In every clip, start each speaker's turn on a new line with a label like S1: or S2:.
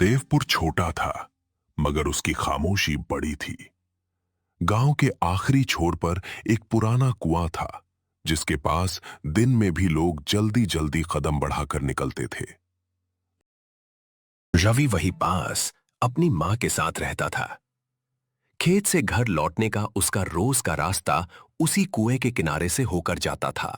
S1: देवपुर छोटा था, मगर उसकी खामोशी बड़ी थी। गांव के आखिरी छोर पर एक पुराना कुआं था, जिसके पास दिन में भी लोग जल्दी जल्दी कदम बढ़ाकर निकलते थे।
S2: रवि वहीं पास अपनी मां के साथ रहता था। खेत से घर लौटने का उसका रोज का रास्ता उसी कुएं के किनारे से होकर जाता था।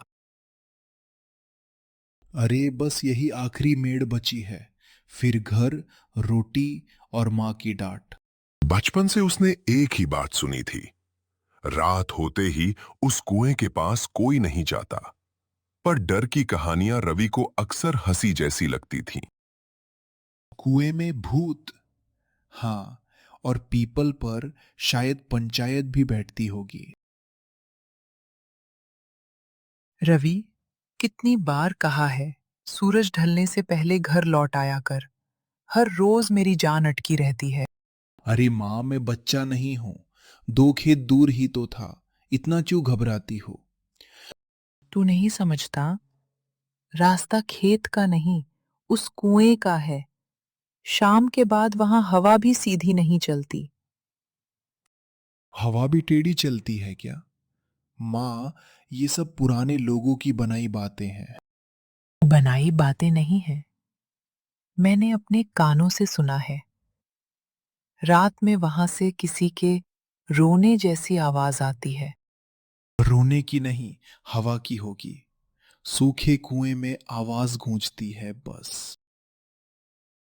S3: अरे बस यही आखिरी मेड़ बची है, फिर घर, रोटी और माँ की डांट।
S1: बचपन से उसने एक ही बात सुनी थी, रात होते ही उस कुएं के पास कोई नहीं जाता। पर डर की कहानियां रवि को अक्सर हंसी जैसी लगती थीं।
S3: कुएं में भूत। हाँ, और पीपल पर शायद पंचायत भी बैठती होगी।
S4: रवि, कितनी बार कहा है सूरज ढलने से पहले घर लौट आया कर। हर रोज मेरी जान अटकी रहती है।
S3: अरे माँ, मैं बच्चा नहीं हूं, 2 खेत दूर ही तो था, इतना क्यों घबराती हो?
S4: तू नहीं समझता, रास्ता खेत का नहीं, उस कुएं का है। शाम के बाद वहां हवा भी सीधी नहीं चलती।
S3: हवा भी टेढ़ी चलती है क्या? माँ, ये सब पुराने लोगों की बनाई बातें हैं।
S4: बनाई बातें नहीं है, मैंने अपने कानों से सुना है। रात में वहां से किसी के रोने जैसी आवाज आती है।
S3: रोने की नहीं, हवा की होगी। सूखे कुएं में आवाज गूंजती है बस।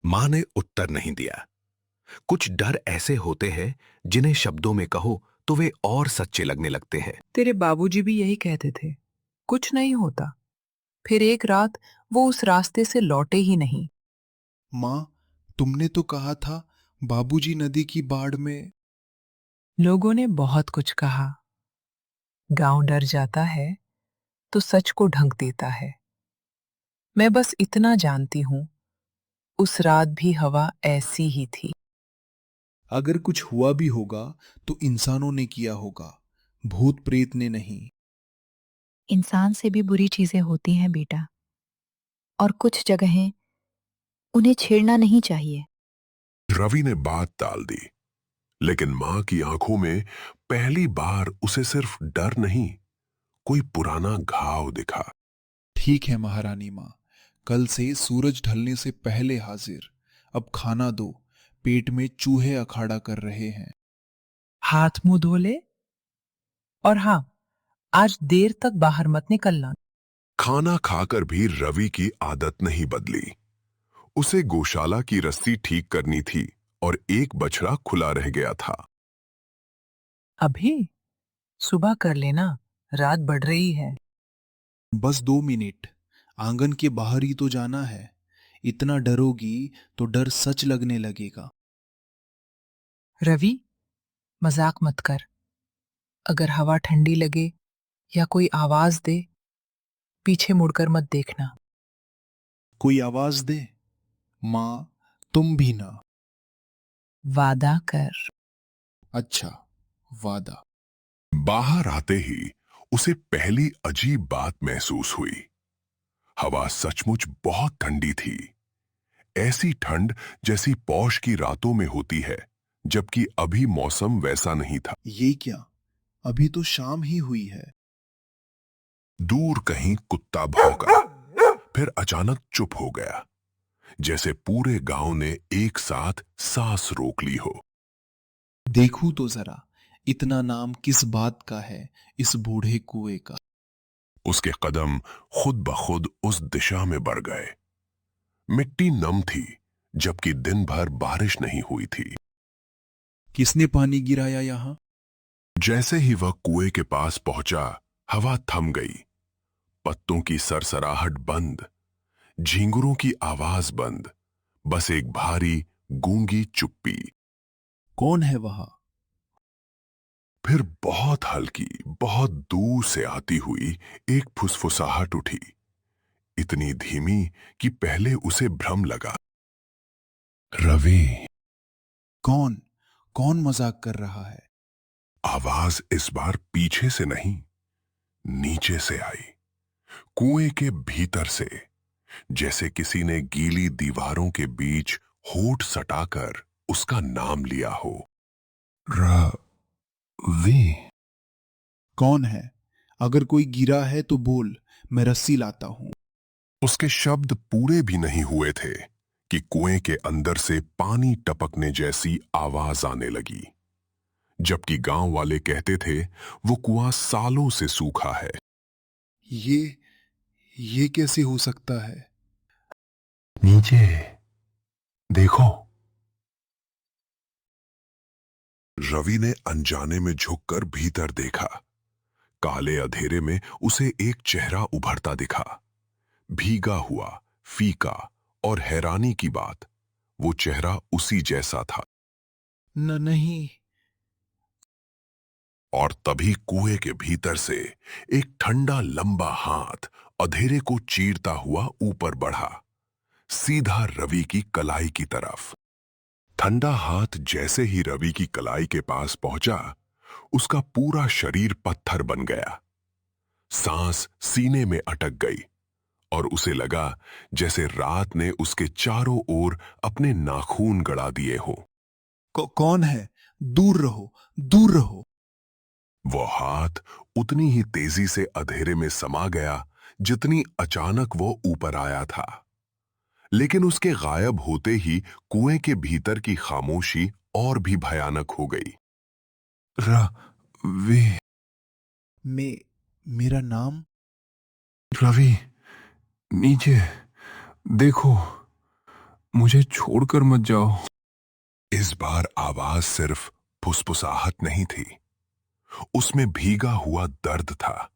S2: मां ने उत्तर नहीं दिया। कुछ डर ऐसे होते हैं जिन्हें शब्दों में कहो तो वे और सच्चे लगने लगते हैं।
S4: तेरे बाबूजी भी यही कहते थे, कुछ नहीं होता। फिर एक रात वो उस रास्ते से लौटे ही नहीं।
S3: माँ, तुमने तो कहा था बाबूजी नदी की बाढ़ में।
S4: लोगों ने बहुत कुछ कहा। गांव डर जाता है तो सच को ढंक देता है। मैं बस इतना जानती हूं, उस रात भी हवा ऐसी ही थी।
S3: अगर कुछ हुआ भी होगा तो इंसानों ने किया होगा, भूत प्रेत ने नहीं।
S5: इंसान से भी बुरी चीजें होती हैं बेटा, और कुछ जगहें उन्हें छेड़ना नहीं चाहिए।
S1: रवि ने बात टाल दी, लेकिन मां की आंखों में पहली बार उसे सिर्फ डर नहीं, कोई पुराना घाव दिखा।
S3: ठीक है महारानी माँ, कल से सूरज ढलने से पहले हाजिर। अब खाना दो, पेट में चूहे अखाड़ा कर रहे हैं।
S4: हाथ मुंह धो ले, और हां, आज देर तक बाहर मत निकलना।
S1: खाना खाकर भी रवि की आदत नहीं बदली। उसे गौशाला की रस्सी ठीक करनी थी और एक बछड़ा खुला रह गया था।
S4: अभी सुबह कर लेना, रात बढ़ रही है।
S3: बस 2 मिनट, आंगन के बाहर ही तो जाना है। इतना डरोगी तो डर सच लगने लगेगा।
S4: रवि, मजाक मत कर। अगर हवा ठंडी लगे या कोई आवाज दे, पीछे मुड़कर मत देखना।
S3: कोई आवाज दे? माँ, तुम भी ना।
S4: वादा कर।
S3: अच्छा, वादा।
S1: बाहर आते ही उसे पहली अजीब बात महसूस हुई। हवा सचमुच बहुत ठंडी थी, ऐसी ठंड जैसी पौष की रातों में होती है, जबकि अभी मौसम वैसा नहीं था।
S3: ये क्या, अभी तो शाम ही हुई है।
S1: दूर कहीं कुत्ता भौंका, फिर अचानक चुप हो गया, जैसे पूरे गांव ने एक साथ सांस रोक ली हो।
S3: देखूं तो जरा, इतना नाम किस बात का है इस बूढ़े कुएं का?
S1: उसके कदम खुद ब खुद उस दिशा में बढ़ गए। मिट्टी नम थी, जबकि दिन भर बारिश नहीं हुई थी।
S3: किसने पानी गिराया यहां?
S1: जैसे ही वह कुएं के पास पहुंचा, हवा थम गई। पत्तों की सरसराहट बंद, झींगुरों की आवाज बंद, बस एक भारी गूंगी चुप्पी।
S3: कौन है वहां?
S1: फिर बहुत हल्की, बहुत दूर से आती हुई एक फुसफुसाहट उठी, इतनी धीमी कि पहले उसे भ्रम लगा। रवि।
S3: कौन? कौन मजाक कर रहा है?
S1: आवाज इस बार पीछे से नहीं, नीचे से आई, कुएं के भीतर से, जैसे किसी ने गीली दीवारों के बीच होठ सटाकर उसका नाम लिया हो। रवि।
S3: कौन है? अगर कोई गिरा है तो बोल, मैं रस्सी लाता हूं।
S1: उसके शब्द पूरे भी नहीं हुए थे कि कुएं के अंदर से पानी टपकने जैसी आवाज आने लगी। जबकि गांव वाले कहते थे वो कुआं सालों से सूखा है।
S3: ये कैसे हो सकता है?
S1: नीचे देखो। रवि ने अनजाने में झुककर भीतर देखा। काले अंधेरे में उसे एक चेहरा उभरता दिखा। भीगा हुआ, फीका और हैरानी की बात, वो चेहरा उसी जैसा था।
S3: नहीं।
S1: और तभी कुएं के भीतर से एक ठंडा लंबा हाथ अंधेरे को चीरता हुआ ऊपर बढ़ा, सीधा रवि की कलाई की तरफ। ठंडा हाथ जैसे ही रवि की कलाई के पास पहुंचा, उसका पूरा शरीर पत्थर बन गया। सांस सीने में अटक गई और उसे लगा जैसे रात ने उसके चारों ओर अपने नाखून गड़ा दिए हों।
S3: कौन है? दूर रहो, दूर रहो।
S1: वो हाथ उतनी ही तेजी से अंधेरे में समा गया जितनी अचानक वो ऊपर आया था। लेकिन उसके गायब होते ही कुएं के भीतर की खामोशी और भी भयानक हो गई। रवि।
S3: मेरा नाम?
S1: रवि, नीचे देखो, मुझे छोड़कर मत जाओ। इस बार आवाज सिर्फ फुसफुसाहट नहीं थी, उसमें भीगा हुआ दर्द था,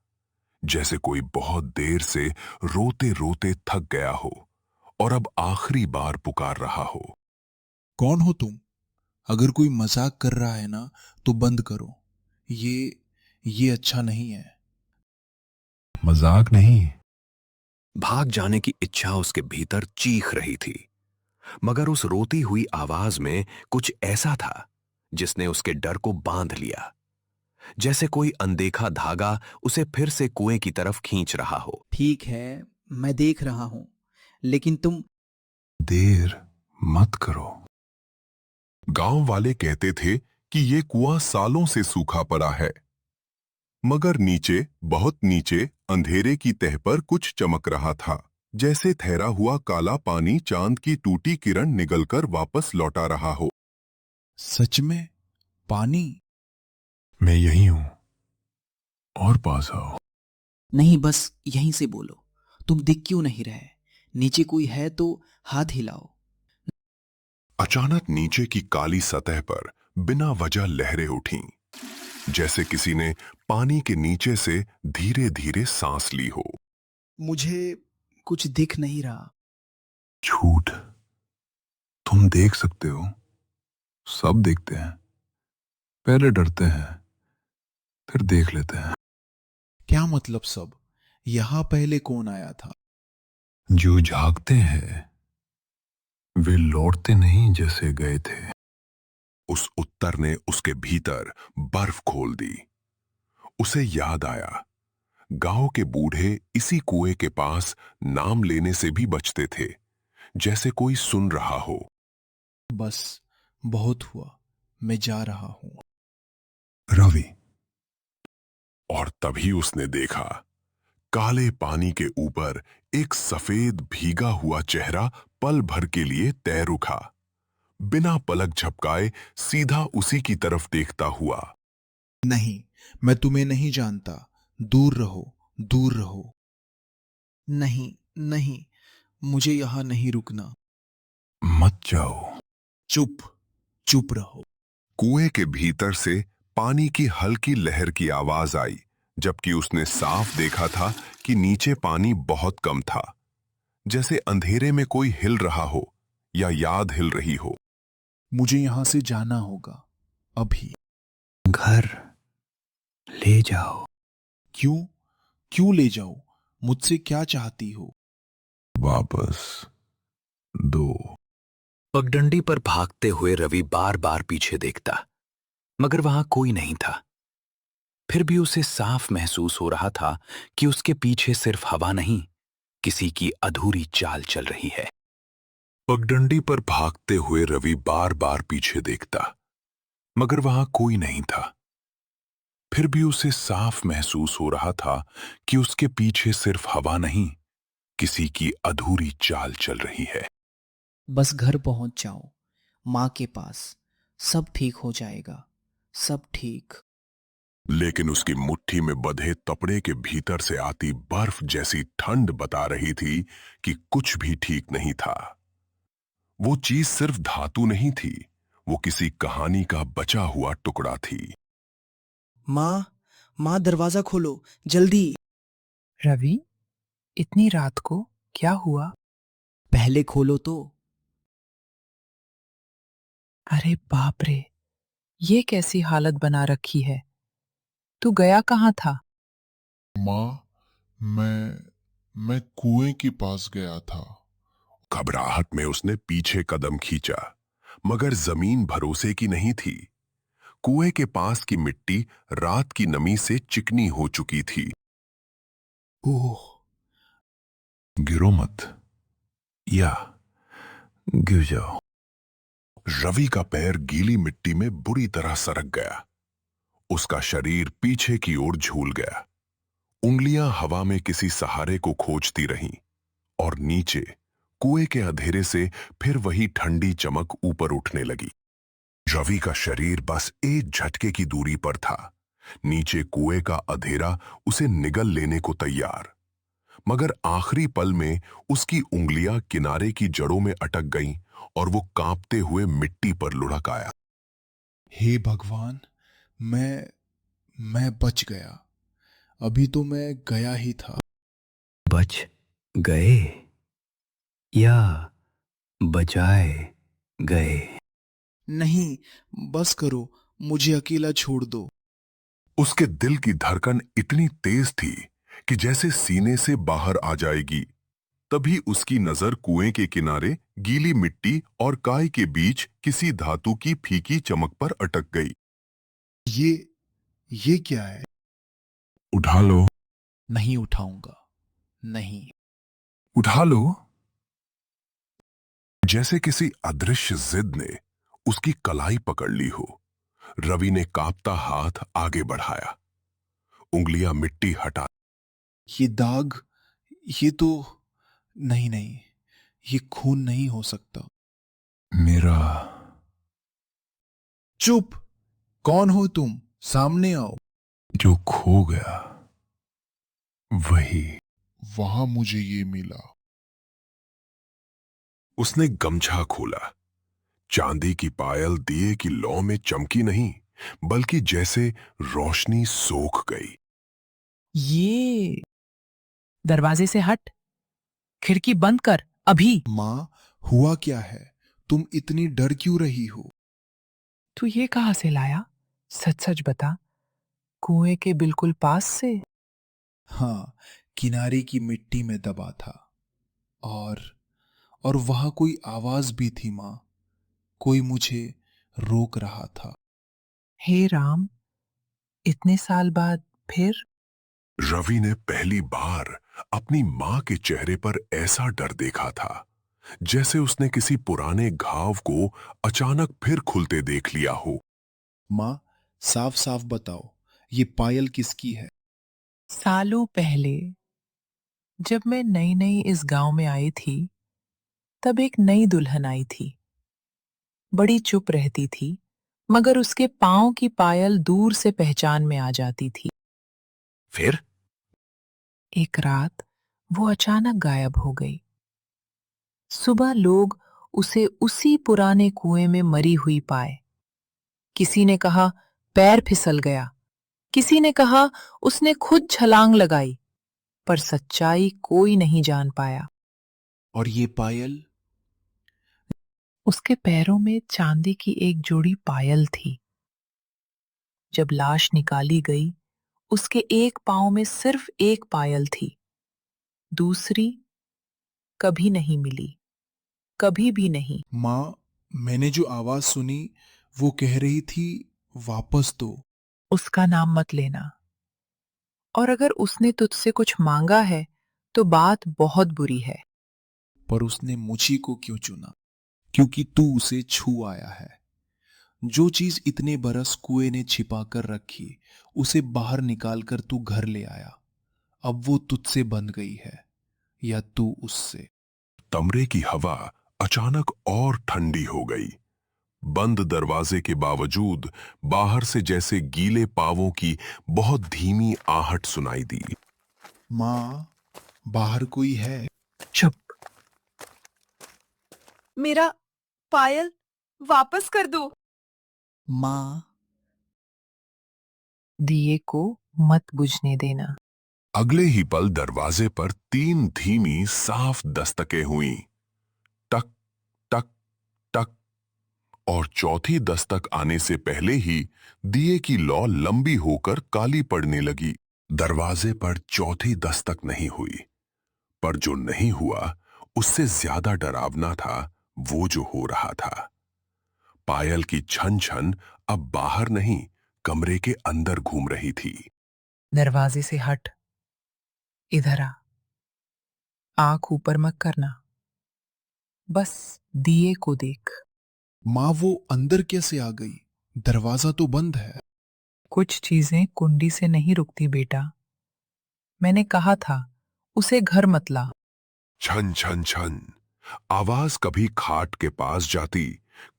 S1: जैसे कोई बहुत देर से रोते रोते थक गया हो और अब आखिरी बार पुकार रहा हो।
S3: कौन हो तुम? अगर कोई मजाक कर रहा है ना तो बंद करो। ये अच्छा नहीं है।
S1: मजाक नहीं।
S2: भाग जाने की इच्छा उसके भीतर चीख रही थी, मगर उस रोती हुई आवाज में कुछ ऐसा था जिसने उसके डर को बांध लिया, जैसे कोई अनदेखा धागा उसे फिर से कुएं की तरफ खींच रहा हो।
S6: ठीक है, मैं देख रहा हूं, लेकिन तुम
S1: देर मत करो। गांव वाले कहते थे कि ये कुआं सालों से सूखा पड़ा है, मगर नीचे, बहुत नीचे अंधेरे की तह पर कुछ चमक रहा था, जैसे ठहरा हुआ काला पानी चांद की टूटी किरण निगलकर वापस लौटा रहा हो।
S3: सच में? पानी?
S1: मैं यही हूं, और पास आओ।
S6: नहीं, बस यहीं से बोलो। तुम दिख क्यों नहीं रहे? नीचे कोई है तो हाथ हिलाओ।
S1: अचानक नीचे की काली सतह पर बिना वजह लहरें उठीं, जैसे किसी ने पानी के नीचे से धीरे धीरे सांस ली हो।
S6: मुझे कुछ दिख नहीं रहा।
S1: झूठ। तुम देख सकते हो, सब देखते हैं। पहले डरते हैं, फिर देख लेते हैं।
S3: क्या मतलब सब? यहां पहले कौन आया था?
S1: जो जागते हैं वे लौटते नहीं जैसे गए थे। उस उत्तर ने उसके भीतर बर्फ खोल दी। उसे याद आया, गांव के बूढ़े इसी कुएं के पास नाम लेने से भी बचते थे, जैसे कोई सुन रहा हो।
S3: बस, बहुत हुआ, मैं जा रहा हूं।
S1: रवि। और तभी उसने देखा, काले पानी के ऊपर एक सफेद भीगा हुआ चेहरा पल भर के लिए तैर उठा, बिना पलक झपकाए सीधा उसी की तरफ देखता हुआ।
S3: नहीं, मैं तुम्हें नहीं जानता। दूर रहो, दूर रहो। नहीं, नहीं, मुझे यहां नहीं रुकना।
S1: मत जाओ।
S3: चुप, चुप रहो।
S1: कुएं के भीतर से पानी की हल्की लहर की आवाज आई, जबकि उसने साफ देखा था कि नीचे पानी बहुत कम था, जैसे अंधेरे में कोई हिल रहा हो या याद हिल रही हो।
S3: मुझे यहां से जाना होगा, अभी।
S6: घर ले जाओ।
S3: क्यों? क्यों ले जाओ? मुझसे क्या चाहती हो?
S1: वापस दो।
S2: पगडंडी पर भागते हुए रवि बार बार पीछे देखता, मगर वहां कोई नहीं था। फिर भी उसे साफ महसूस हो रहा था कि उसके पीछे सिर्फ हवा नहीं, किसी की अधूरी चाल चल रही है।
S1: पगडंडी पर भागते हुए रवि बार बार पीछे देखता, मगर वहां कोई नहीं था। फिर भी उसे साफ महसूस हो रहा था कि उसके पीछे सिर्फ हवा नहीं, किसी की अधूरी चाल चल रही है।
S6: बस घर पहुंच जाओ, माँ के पास। सब ठीक हो जाएगा, सब ठीक।
S1: लेकिन उसकी मुट्ठी में बंधे तपड़े के भीतर से आती बर्फ जैसी ठंड बता रही थी कि कुछ भी ठीक नहीं था। वो चीज सिर्फ धातु नहीं थी, वो किसी कहानी का बचा हुआ टुकड़ा थी।
S6: माँ, माँ दरवाजा खोलो, जल्दी।
S4: रवि, इतनी रात को क्या हुआ?
S6: पहले खोलो तो।
S4: अरे बाप रे, ये कैसी हालत बना रखी है? तू गया कहाँ था?
S7: माँ, मैं कुएं के पास गया था।
S1: घबराहट में उसने पीछे कदम खींचा, मगर जमीन भरोसे की नहीं थी। कुएं के पास की मिट्टी रात की नमी से चिकनी हो चुकी थी।
S3: ओह,
S1: गिरो मत, या गिर जाओ। रवि का पैर गीली मिट्टी में बुरी तरह सरक गया। उसका शरीर पीछे की ओर झूल गया। उंगलियां हवा में किसी सहारे को खोजती रहीं, और नीचे कुएं के अंधेरे से फिर वही ठंडी चमक ऊपर उठने लगी। रवि का शरीर बस एक झटके की दूरी पर था। नीचे कुएं का अंधेरा उसे निगल लेने को तैयार। मगर आखिरी पल में उसकी उंगलियां किनारे की जड़ों में अटक गईं और वो कांपते हुए मिट्टी पर लुढ़क आया।
S3: हे भगवान, मैं बच गया। अभी तो मैं गया ही था।
S2: बच गए या बचाए गए?
S3: नहीं, बस करो, मुझे अकेला छोड़ दो।
S1: उसके दिल की धड़कन इतनी तेज थी कि जैसे सीने से बाहर आ जाएगी। तभी उसकी नजर कुएं के किनारे गीली मिट्टी और काई के बीच किसी धातु की फीकी चमक पर अटक गई।
S3: ये क्या है?
S1: उठा लो,
S3: नहीं उठाऊंगा, नहीं।
S1: उठा लो। जैसे किसी अदृश्य जिद ने उसकी कलाई पकड़ ली हो, रवि ने कांपता हाथ आगे बढ़ाया। उंगलियां मिट्टी हटा।
S3: ये दाग, ये तो नहीं, नहीं, ये खून नहीं हो सकता।
S1: मेरा
S3: चुप! कौन हो तुम? सामने आओ।
S1: जो खो गया वही।
S7: वहां मुझे ये मिला।
S1: उसने गमछा खोला। चांदी की पायल दिए की लौ में चमकी नहीं, बल्कि जैसे रोशनी सोख गई।
S4: ये दरवाजे से हट, खिड़की बंद कर अभी।
S3: माँ, हुआ क्या है? तुम इतनी डर क्यों रही हो?
S4: तू ये कहाँ से लाया? सच सच बता, कुएं के बिल्कुल पास से?
S3: हाँ, किनारे की मिट्टी में दबा था। और और वहां कोई आवाज भी थी माँ। कोई मुझे रोक रहा था।
S4: हे राम, इतने साल बाद फिर?
S1: रवि ने पहली बार अपनी मां के चेहरे पर ऐसा डर देखा था, जैसे उसने किसी पुराने घाव को अचानक फिर खुलते देख लिया हो।
S3: माँ, साफ साफ बताओ, ये पायल किसकी है?
S4: सालों पहले जब मैं नई नई इस गांव में आई थी, तब एक नई दुल्हन आई थी। बड़ी चुप रहती थी, मगर उसके पांव की पायल दूर से पहचान में आ जाती थी।
S2: फिर
S4: एक रात वो अचानक गायब हो गई। सुबह लोग उसे उसी पुराने कुएं में मरी हुई पाए। किसी ने कहा पैर फिसल गया, किसी ने कहा उसने खुद छलांग लगाई, पर सच्चाई कोई नहीं जान पाया।
S3: और ये पायल?
S4: उसके पैरों में चांदी की एक जोड़ी पायल थी। जब लाश निकाली गई, उसके एक पांव में सिर्फ एक पायल थी। दूसरी कभी नहीं मिली, कभी भी नहीं।
S3: माँ, मैंने जो आवाज सुनी वो कह रही थी, वापस दो।
S4: उसका नाम मत लेना, और अगर उसने तुझसे कुछ मांगा है तो बात बहुत बुरी है।
S3: पर उसने मुझी को क्यों चुना? क्योंकि तू उसे छू आया है। जो चीज इतने बरस कुएं ने छिपा कर रखी, उसे बाहर निकाल कर तू घर ले आया। अब वो तुझसे बन गई है या तू उससे।
S1: कमरे की हवा अचानक और ठंडी हो गई। बंद दरवाजे के बावजूद बाहर से जैसे गीले पांवों की बहुत धीमी आहट सुनाई दी।
S3: माँ, बाहर कोई है?
S4: चुप।
S8: मेरा पायल वापस कर दो।
S6: माँ,
S4: दिए को मत बुझने देना।
S1: अगले ही पल दरवाजे पर 3 धीमी साफ दस्तकें हुईं। टक टक टक। और चौथी दस्तक आने से पहले ही दिए की लौ लंबी होकर काली पड़ने लगी। दरवाजे पर चौथी दस्तक नहीं हुई, पर जो नहीं हुआ उससे ज्यादा डरावना था वो जो हो रहा था। पायल की छन छन अब बाहर नहीं, कमरे के अंदर घूम रही थी।
S4: दरवाजे से हट, इधर आ। आंख ऊपर मत करना, बस दिए को देख।
S3: माँ, वो अंदर कैसे आ गई? दरवाजा तो बंद है।
S4: कुछ चीजें कुंडी से नहीं रुकती बेटा। मैंने कहा था उसे घर मत ला।
S1: छन छन छन। आवाज कभी खाट के पास जाती,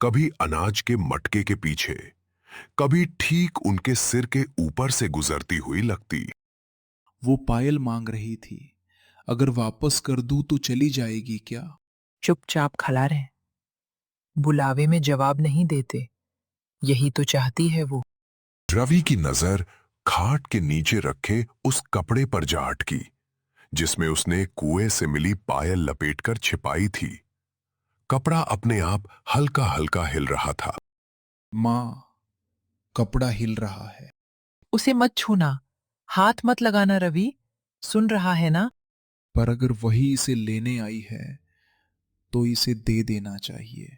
S1: कभी अनाज के मटके के पीछे, कभी ठीक उनके सिर के ऊपर से गुजरती हुई लगती।
S3: वो पायल मांग रही थी। अगर वापस कर दूं तो चली जाएगी क्या?
S4: चुपचाप खड़ा रहे। बुलावे में जवाब नहीं देते, यही तो चाहती है वो।
S1: रवि की नजर खाट के नीचे रखे उस कपड़े पर जा अटकी जिसमें उसने कुएं से मिली पायल लपेटकर छिपाई थी। कपड़ा अपने आप हल्का हल्का हिल रहा था।
S3: माँ, कपड़ा हिल रहा है।
S4: उसे मत छूना, हाथ मत लगाना रवि, सुन रहा है ना?
S3: पर अगर वही इसे लेने आई है तो इसे दे देना चाहिए।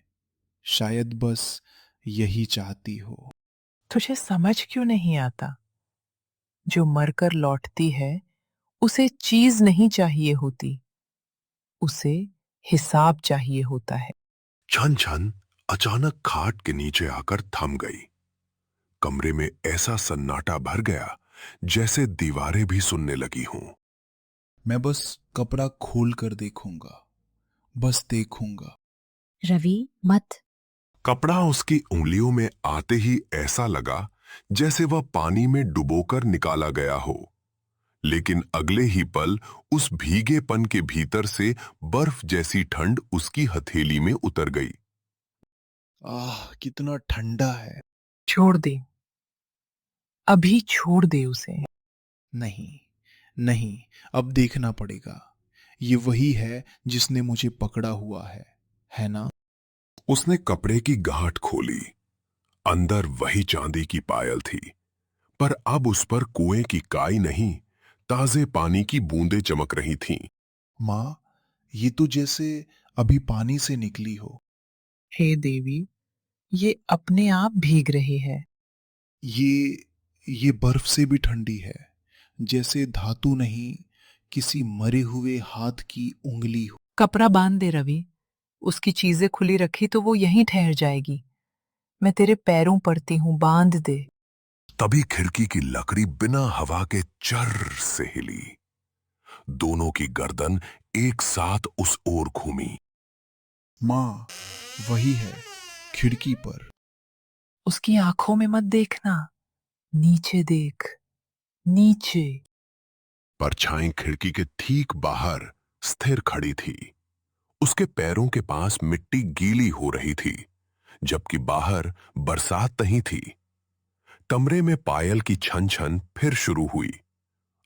S3: शायद बस यही चाहती हो।
S4: तुझे समझ क्यों नहीं आता? जो मरकर लौटती है उसे चीज नहीं चाहिए होती, उसे हिसाब चाहिए होता है।
S1: छन छन अचानक खाट के नीचे आकर थम गई। कमरे में ऐसा सन्नाटा भर गया जैसे दीवारें भी सुनने लगी हों।
S3: मैं बस कपड़ा खोल कर देखूंगा, बस देखूंगा।
S5: रवि, मत।
S1: कपड़ा उसकी उंगलियों में आते ही ऐसा लगा जैसे वह पानी में डुबोकर निकाला गया हो, लेकिन अगले ही पल उस भीगेपन के भीतर से बर्फ जैसी ठंड उसकी हथेली में उतर गई।
S3: आह, कितना ठंडा है।
S4: छोड़ दे, अभी छोड़ दे उसे।
S3: नहीं, नहीं, अब देखना पड़ेगा। ये वही है जिसने मुझे पकड़ा हुआ है ना?
S1: उसने कपड़े की गांठ खोली। अंदर वही चांदी की पायल थी, पर अब उस पर कुएं की काई नहीं, ताजे पानी की बूंदें चमक रही थीं।
S3: माँ, ये तो जैसे अभी पानी से निकली हो।
S4: हे देवी, ये अपने आप भीग रही है।
S3: ये बर्फ से भी ठंडी है, जैसे धातु नहीं, किसी मरे हुए हाथ की उंगली हो।
S4: कपड़ा बांध दे रवि, उसकी चीजें खुली रखी तो वो यहीं ठहर जाएगी। मैं तेरे पैरों पड़ती हूं, बांध दे।
S1: तभी खिड़की की लकड़ी बिना हवा के चर से हिली। दोनों की गर्दन एक साथ उस ओर घूमी।
S3: माँ, वही है, खिड़की पर।
S4: उसकी आंखों में मत देखना, नीचे देख, नीचे।
S1: परछाई खिड़की के ठीक बाहर स्थिर खड़ी थी। उसके पैरों के पास मिट्टी गीली हो रही थी, जबकि बाहर बरसात नहीं थी। कमरे में पायल की छन छन फिर शुरू हुई,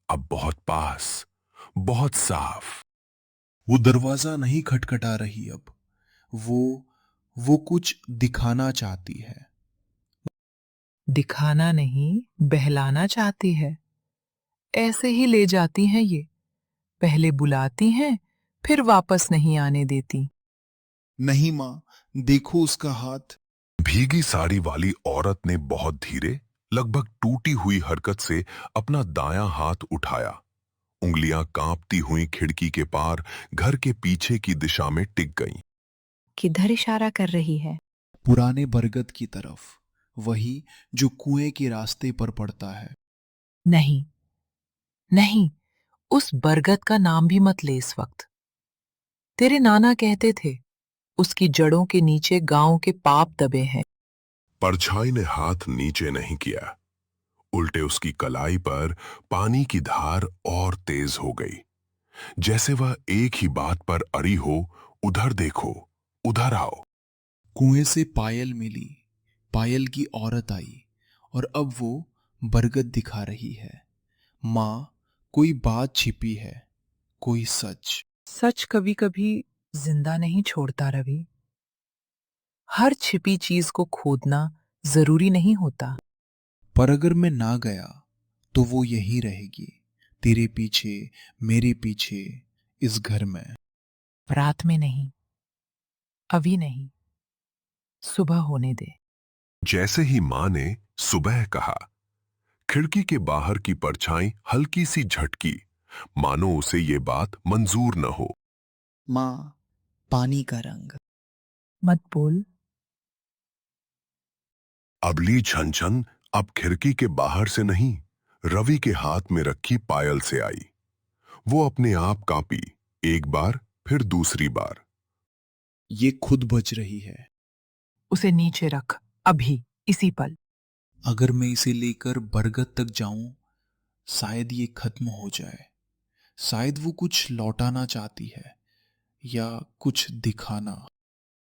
S1: अब बहुत पास, बहुत साफ।
S3: वो दरवाजा नहीं खटखटा रही अब। वो कुछ दिखाना चाहती है।
S4: दिखाना नहीं, बहलाना चाहती है। ऐसे ही ले जाती हैं ये, पहले बुलाती हैं, फिर वापस नहीं आने देती।
S3: नहीं माँ, देखो उसका हाथ।
S1: भीगी साड़ी वाली औरत ने बहुत धीरे, लगभग टूटी हुई हरकत से अपना दायां हाथ उठाया। उंगलियां कांपती हुई खिड़की के पार घर के पीछे की दिशा में टिक गईं।
S5: किधर इशारा कर रही है?
S3: पुराने बरगद की तरफ, वही जो कुएं के रास्ते पर पड़ता है।
S4: नहीं, नहीं, उस बरगद का नाम भी मत ले इस वक्त। तेरे नाना कहते थे, उसकी जड़ों के नीचे गांव के पाप दबे हैं।
S1: परछाई ने हाथ नीचे नहीं किया, उल्टे उसकी कलाई पर पानी की धार और तेज हो गई, जैसे वह एक ही बात पर अड़ी हो। उधर देखो, उधर आओ।
S3: कुएं से पायल मिली, पायल की औरत आई, और अब वो बरगद दिखा रही है। माँ, कोई बात छिपी है, कोई सच।
S4: सच कभी कभी जिंदा नहीं छोड़ता रवि। हर छिपी चीज को खोदना जरूरी नहीं होता।
S3: पर अगर मैं ना गया तो वो यहीं रहेगी, तेरे पीछे, मेरे पीछे, इस घर में।
S4: रात में नहीं, अभी नहीं, सुबह होने दे।
S1: जैसे ही मां ने सुबह कहा, खिड़की के बाहर की परछाई हल्की सी झटकी, मानो उसे ये बात मंजूर न हो।
S6: माँ, पानी का रंग।
S4: मत बोल।
S1: अबली छनछन अब खिड़की के बाहर से नहीं, रवि के हाथ में रखी पायल से आई। वो अपने आप कांपी, एक बार फिर दूसरी बार।
S3: ये खुद बच रही है।
S4: उसे नीचे रख, अभी, इसी पल।
S3: अगर मैं इसे लेकर बरगद तक जाऊं, शायद ये खत्म हो जाए। शायद वो कुछ लौटाना चाहती है, या कुछ दिखाना।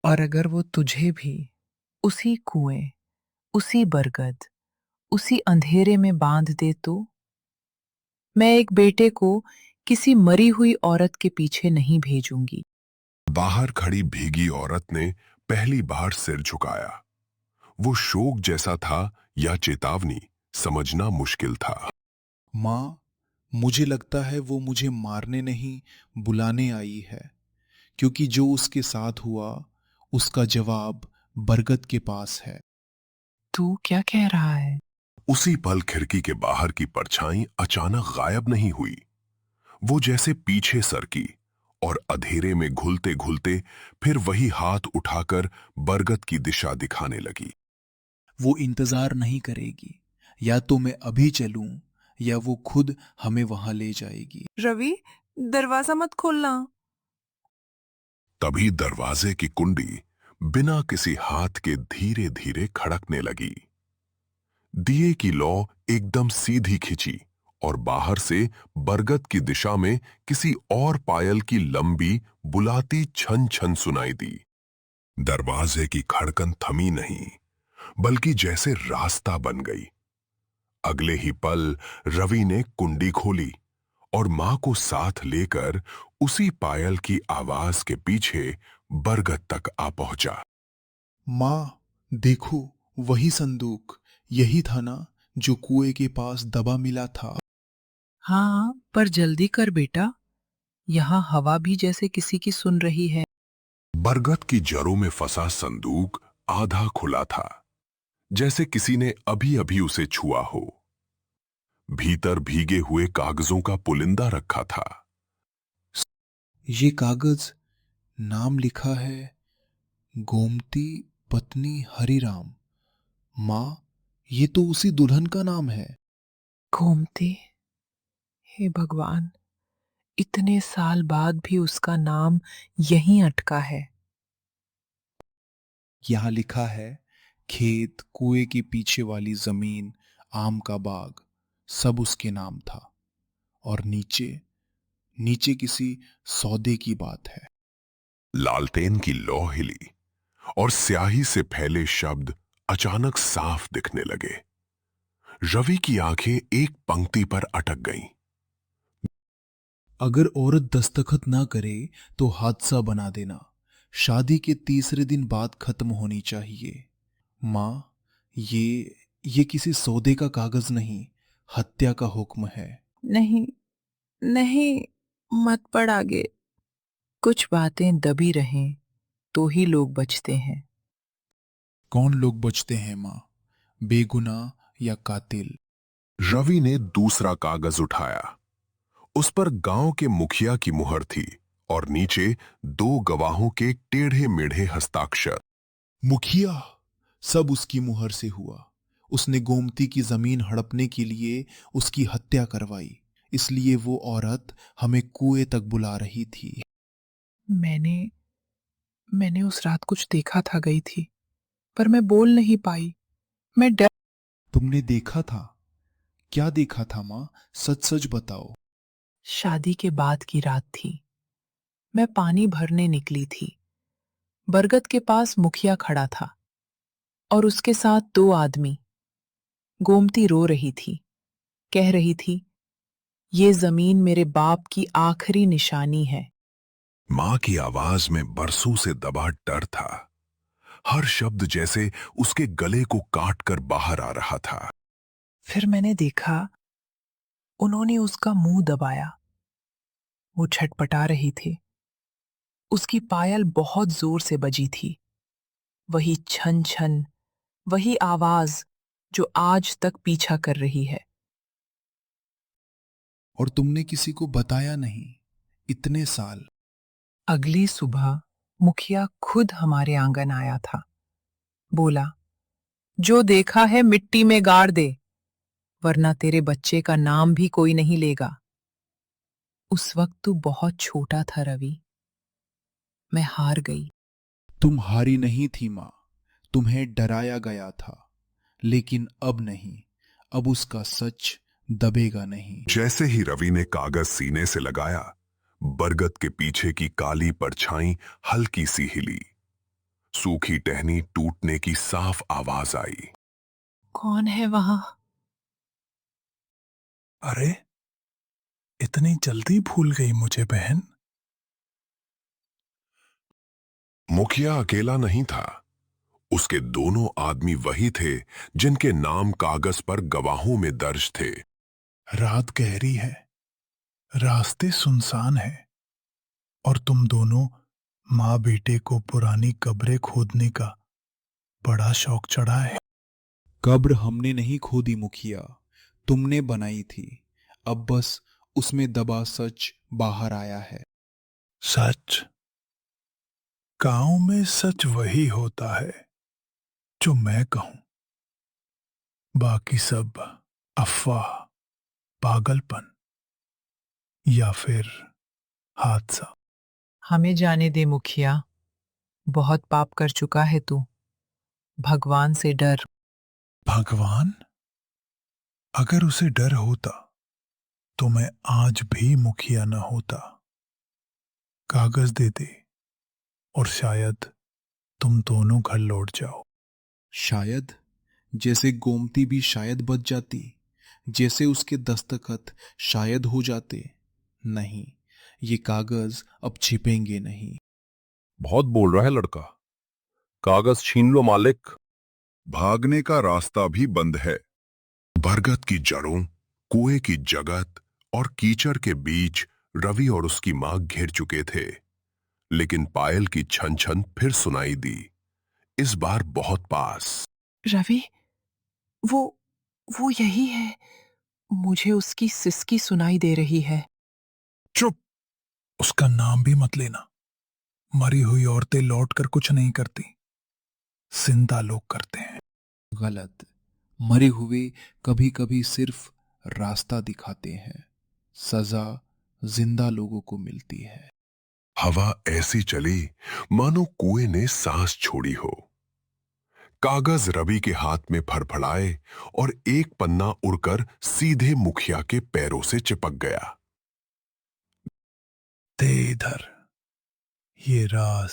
S4: और अगर वो तुझे भी उसी कुएं, उसी बरगद, उसी अंधेरे में बांध दे तो? मैं एक बेटे को किसी मरी हुई औरत के पीछे नहीं भेजूंगी।
S1: बाहर खड़ी भीगी औरत ने पहली बार सिर झुकाया। वो शोक जैसा था या चेतावनी, समझना मुश्किल था।
S3: माँ, मुझे लगता है वो मुझे मारने नहीं, बुलाने आई है, क्योंकि जो उसके साथ हुआ, उसका जवाब बरगद के पास है।
S4: तू क्या कह रहा है?
S1: उसी पल खिड़की के बाहर की परछाई अचानक गायब नहीं हुई। वो जैसे पीछे सरकी और अंधेरे में घुलते घुलते फिर वही हाथ उठाकर बरगद की दिशा दिखाने लगी।
S3: वो इंतजार नहीं करेगी, या तो मैं अभी चलूं, या वो खुद हमें वहां ले जाएगी।
S8: रवि, दरवाजा मत खोलना।
S1: तभी दरवाजे की कुंडी बिना किसी हाथ के धीरे धीरे खड़कने लगी। दिए की लौ एकदम सीधी खिंची और बाहर से बरगद की दिशा में किसी और पायल की लंबी बुलाती छन छन सुनाई दी। दरवाजे की खड़कन थमी नहीं, बल्कि जैसे रास्ता बन गई। अगले ही पल रवि ने कुंडी खोली और मां को साथ लेकर उसी पायल की आवाज के पीछे बरगद तक आ पहुंचा।
S3: माँ, देखो, वही संदूक, यही था ना जो कुएं के पास दबा मिला था।
S4: हाँ, पर जल्दी कर बेटा। यहाँ हवा भी जैसे किसी की सुन रही है।
S1: बरगद की जड़ों में फंसा संदूक आधा खुला था, जैसे किसी ने अभी अभी उसे छुआ हो। भीतर भीगे हुए कागजों का पुलिंदा रखा था।
S3: ये कागज, नाम लिखा है, गोमती पत्नी हरिराम। माँ, ये तो उसी दुल्हन का नाम है।
S4: गोमती, हे भगवान, इतने साल बाद भी उसका नाम यहीं अटका है।
S3: यहाँ लिखा है, खेत, कुएं के पीछे वाली जमीन, आम का बाग, सब उसके नाम था। और नीचे, नीचे किसी सौदे की बात है।
S1: लालटेन की लौ हिली और स्याही से फैले शब्द अचानक साफ दिखने लगे। रवि की आंखें एक पंक्ति पर अटक गईं।
S3: अगर औरत दस्तखत ना करे तो हादसा बना देना। शादी के तीसरे दिन बाद खत्म होनी चाहिए। माँ, ये किसी सौदे का कागज नहीं, हत्या का हुक्म है।
S4: नहीं, नहीं, मत पढ़ आगे। कुछ बातें दबी रहें तो ही लोग बचते हैं।
S3: कौन लोग बचते हैं माँ, बेगुनाह या कातिल?
S1: रवि ने दूसरा कागज उठाया उस पर गांव के मुखिया की मुहर थी और नीचे 2 गवाहों के टेढ़े मेढ़े हस्ताक्षर।
S3: मुखिया, सब उसकी मुहर से हुआ। उसने गोमती की जमीन हड़पने के लिए उसकी हत्या करवाई, इसलिए वो औरत हमें कुएं तक बुला रही थी।
S4: मैंने उस रात कुछ देखा था, गई थी, पर मैं बोल नहीं पाई। मैं डर।
S3: तुमने देखा था? क्या देखा था माँ? सच सच बताओ।
S4: शादी के बाद की रात थी। मैं पानी भरने निकली थी। बरगद के पास मुखिया खड़ा था और उसके साथ 2 आदमी। गोमती रो रही थी, कह रही थी, ये जमीन मेरे बाप की आखिरी निशानी है।
S1: मां की आवाज में बरसों से दबा डर था। हर शब्द जैसे उसके गले को काट कर बाहर आ रहा था।
S4: फिर मैंने देखा, उन्होंने उसका मुंह दबाया। वो छटपटा रही थी। उसकी पायल बहुत जोर से बजी थी। वही छन छन, वही आवाज जो आज तक पीछा कर रही है।
S3: और तुमने किसी को बताया नहीं? इतने साल।
S4: अगली सुबह मुखिया खुद हमारे आंगन आया था। बोला, जो देखा है मिट्टी में गाड़ दे, वरना तेरे बच्चे का नाम भी कोई नहीं लेगा। उस वक्त तू बहुत छोटा था रवि। मैं हार गई।
S3: तुम हारी नहीं थी माँ, तुम्हें डराया गया था। लेकिन अब नहीं, अब उसका सच दबेगा नहीं।
S1: जैसे ही रवि ने कागज सीने से लगाया, बरगद के पीछे की काली परछाई हल्की सी हिली। सूखी टहनी टूटने की साफ आवाज आई।
S4: कौन है वहां?
S9: अरे, इतनी जल्दी भूल गई मुझे बहन?
S1: मुखिया अकेला नहीं था। उसके दोनों आदमी वही थे जिनके नाम कागज पर गवाहों में दर्ज थे।
S9: रात गहरी है, रास्ते सुनसान हैं, और तुम दोनों माँ बेटे को पुरानी कब्रें खोदने का बड़ा शौक चढ़ा है।
S3: कब्र हमने नहीं खोदी मुखिया, तुमने बनाई थी। अब बस उसमें दबा सच बाहर आया है।
S9: सच? गांव में सच वही होता है जो मैं कहूं। बाकी सब अफवाह, पागलपन या फिर हादसा।
S4: हमें जाने दे मुखिया। बहुत पाप कर चुका है तू। भगवान से डर।
S9: भगवान? अगर उसे डर होता तो मैं आज भी मुखिया न होता। कागज दे दे और शायद तुम दोनों घर लौट जाओ।
S3: शायद? जैसे गोमती भी शायद बच जाती, जैसे उसके दस्तखत शायद हो जाते। नहीं, ये कागज अब छिपेंगे नहीं।
S1: बहुत बोल रहा है लड़का। कागज छीन लो मालिक। भागने का रास्ता भी बंद है। बरगद की जड़ों, कुएं की जगत और कीचड़ के बीच रवि और उसकी मां घिर चुके थे। लेकिन पायल की छन छन फिर सुनाई दी, इस बार बहुत पास।
S4: रवि, वो वो यही है। मुझे उसकी सिसकी सुनाई दे रही है।
S9: चुप! उसका नाम भी मत लेना। मरी हुई औरतें लौटकर कुछ नहीं करती, जिंदा लोग करते हैं।
S3: गलत। मरे हुए कभी कभी सिर्फ रास्ता दिखाते हैं। सजा जिंदा लोगों को मिलती है।
S1: हवा ऐसी चली मानो कुएं ने सांस छोड़ी हो। कागज रवि के हाथ में फड़फड़ाए और एक पन्ना उड़कर सीधे मुखिया के पैरों से चिपक गया।
S9: दे इधर। ये राज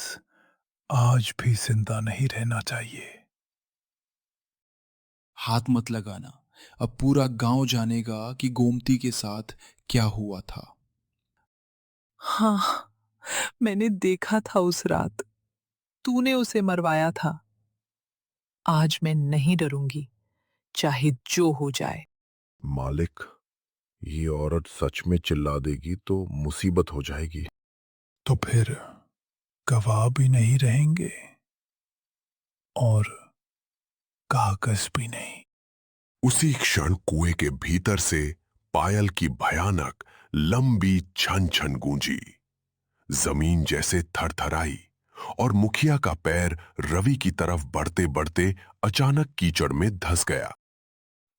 S9: आज भी जिंदा नहीं रहना चाहिए।
S3: हाथ मत लगाना, अब पूरा गांव जानेगा कि गोमती के साथ क्या हुआ था।
S4: हाँ, मैंने देखा था उस रात। तूने उसे मरवाया था। आज मैं नहीं डरूंगी, चाहे जो हो जाए।
S1: मालिक, ये औरत सच में चिल्ला देगी तो मुसीबत हो जाएगी।
S9: तो फिर गवाह भी नहीं रहेंगे और कागज भी नहीं।
S1: उसी क्षण कुएं के भीतर से पायल की भयानक लंबी छन छन गूंजी। जमीन जैसे थरथराई और मुखिया का पैर रवि की तरफ बढ़ते बढ़ते अचानक कीचड़ में धंस गया।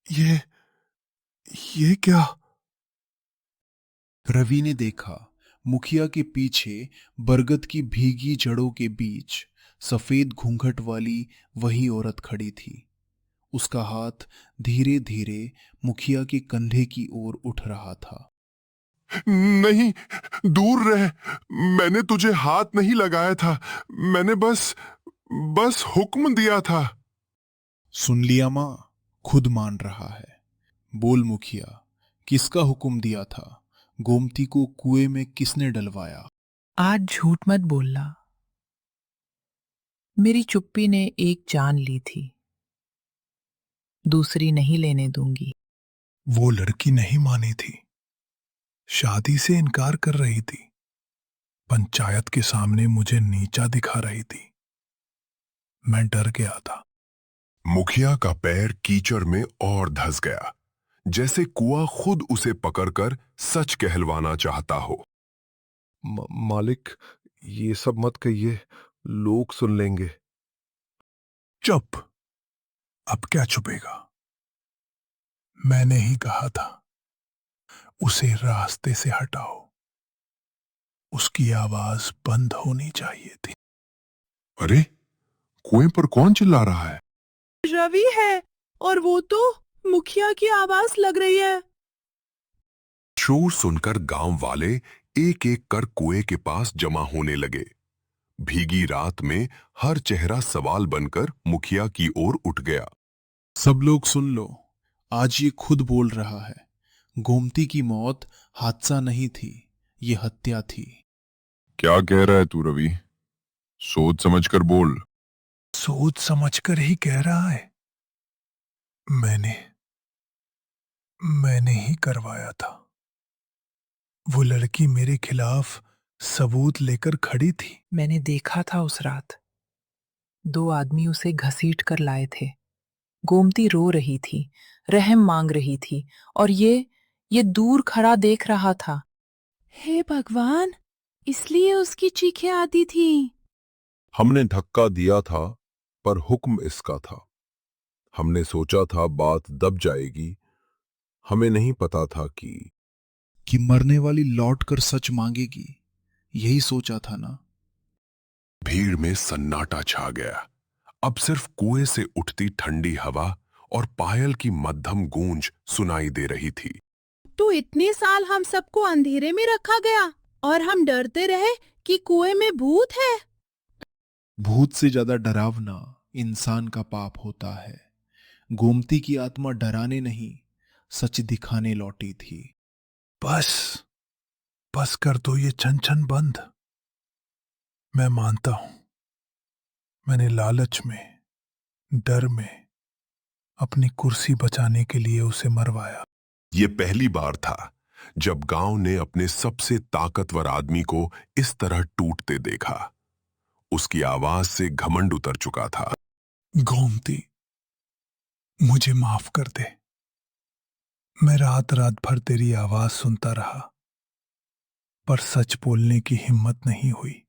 S9: ये क्या?
S3: रवि ने देखा, मुखिया के पीछे बरगद की भीगी जड़ों के बीच सफेद घूंघट वाली वही औरत खड़ी थी। उसका हाथ धीरे धीरे मुखिया के कंधे की ओर उठ रहा था।
S1: नहीं, दूर रह। मैंने तुझे हाथ नहीं लगाया था। मैंने बस हुक्म दिया था।
S3: सुन लिया मां, खुद मान रहा है। बोल मुखिया, किसका हुक्म दिया था? गोमती को कुएं में किसने डलवाया?
S4: आज झूठ मत बोलना। मेरी चुप्पी ने एक जान ली थी, दूसरी नहीं लेने दूंगी।
S9: वो लड़की नहीं मानी थी, शादी से इनकार कर रही थी, पंचायत के सामने मुझे नीचा दिखा रही थी। मैं डर गया था।
S1: मुखिया का पैर कीचड़ में और धंस गया, जैसे कुआं खुद उसे पकड़कर सच कहलवाना चाहता हो।
S10: मालिक, ये सब मत कहिए, लोग सुन लेंगे।
S9: चुप। अब क्या छुपेगा? मैंने ही कहा था, उसे रास्ते से हटाओ। उसकी आवाज बंद होनी चाहिए थी।
S1: अरे, कुएं पर कौन चिल्ला रहा है?
S8: रवि है, और वो तो मुखिया की आवाज लग रही है।
S1: शोर सुनकर गांव वाले एक एक कर कुएं के पास जमा होने लगे। भीगी रात में हर चेहरा सवाल बनकर मुखिया की ओर उठ गया।
S3: सब लोग सुन लो, आज ये खुद बोल रहा है। गोमती की मौत हादसा नहीं थी, ये हत्या थी।
S1: क्या कह रहा है तू रवि? सोच समझकर बोल।
S9: सोच समझकर ही कह रहा है। मैंने ही करवाया था। वो लड़की मेरे खिलाफ सबूत लेकर खड़ी थी।
S4: मैंने देखा था उस रात, 2 आदमी उसे घसीट कर लाए थे। गोमती रो रही थी, रहम मांग रही थी, और ये दूर खड़ा देख रहा था।
S8: हे भगवान, इसलिए उसकी चीखें आती थी।
S10: हमने धक्का दिया था, पर हुक्म इसका था। हमने सोचा था बात दब जाएगी, हमें नहीं पता था
S3: कि मरने वाली लौट कर सच मांगेगी। यही सोचा था ना?
S1: भीड़ में सन्नाटा छा गया। अब सिर्फ कुएं से उठती ठंडी हवा और पायल की मध्यम गूंज सुनाई दे रही थी।
S8: तो इतने साल हम सबको अंधेरे में रखा गया और हम डरते रहे कि कुएं में भूत है।
S3: भूत से ज्यादा डरावना इंसान का पाप होता है। गोमती की आत्मा डराने नहीं, सच दिखाने लौटी थी।
S9: बस कर दो ये छन छन बंद। मैं मानता हूं, मैंने लालच में, डर में अपनी कुर्सी बचाने के लिए उसे मरवाया।
S1: ये पहली बार था जब गांव ने अपने सबसे ताकतवर आदमी को इस तरह टूटते देखा। उसकी आवाज से घमंड उतर चुका था।
S9: गोमती, मुझे माफ कर दे। मैं रात रात भर तेरी आवाज सुनता रहा, पर सच बोलने की हिम्मत नहीं हुई।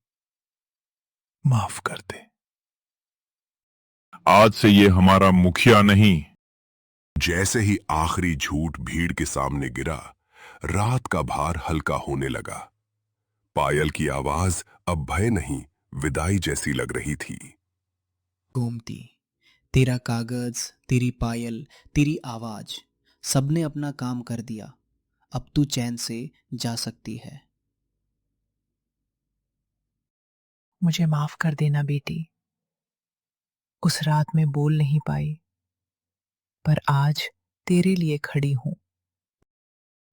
S9: माफ कर दे।
S1: आज से ये हमारा मुखिया नहीं। जैसे ही आखिरी झूठ भीड़ के सामने गिरा, रात का भार हल्का होने लगा। पायल की आवाज अब भय नहीं, विदाई जैसी लग रही थी।
S6: गोमती, तेरा कागज, तेरी पायल, तेरी आवाज, सबने अपना काम कर दिया। अब तू चैन से जा सकती है।
S4: मुझे माफ कर देना बेटी। उस रात में बोल नहीं पाई, पर आज तेरे लिए खड़ी हूं।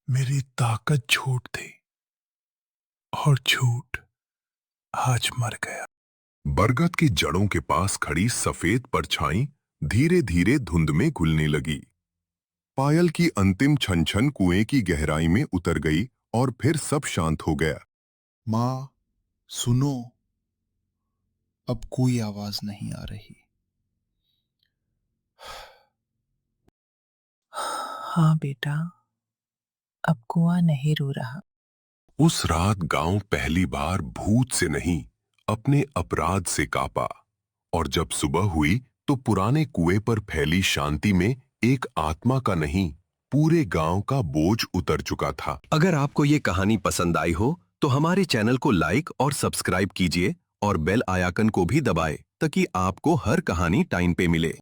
S9: मेरी ताकत झूठ थी, और झूठ आज मर गया।
S1: बरगद की जड़ों के पास खड़ी सफेद परछाई धीरे धीरे धुंध में घुलने लगी। पायल की अंतिम छन छन कुएं की गहराई में उतर गई और फिर सब शांत हो गया।
S3: मां, सुनो, अब कोई आवाज नहीं आ रही।
S4: हाँ बेटा, अब कुआं नहीं रो रहा।
S1: उस रात गांव पहली बार भूत से नहीं, अपने अपराध से कांपा। और जब सुबह हुई तो पुराने कुएं पर फैली शांति में एक आत्मा का नहीं, पूरे गांव का बोझ उतर चुका था।
S2: अगर आपको ये कहानी पसंद आई हो तो हमारे चैनल को लाइक और सब्सक्राइब कीजिए और बेल आइकन को भी दबाएं ताकि आपको हर कहानी टाइम पे मिले।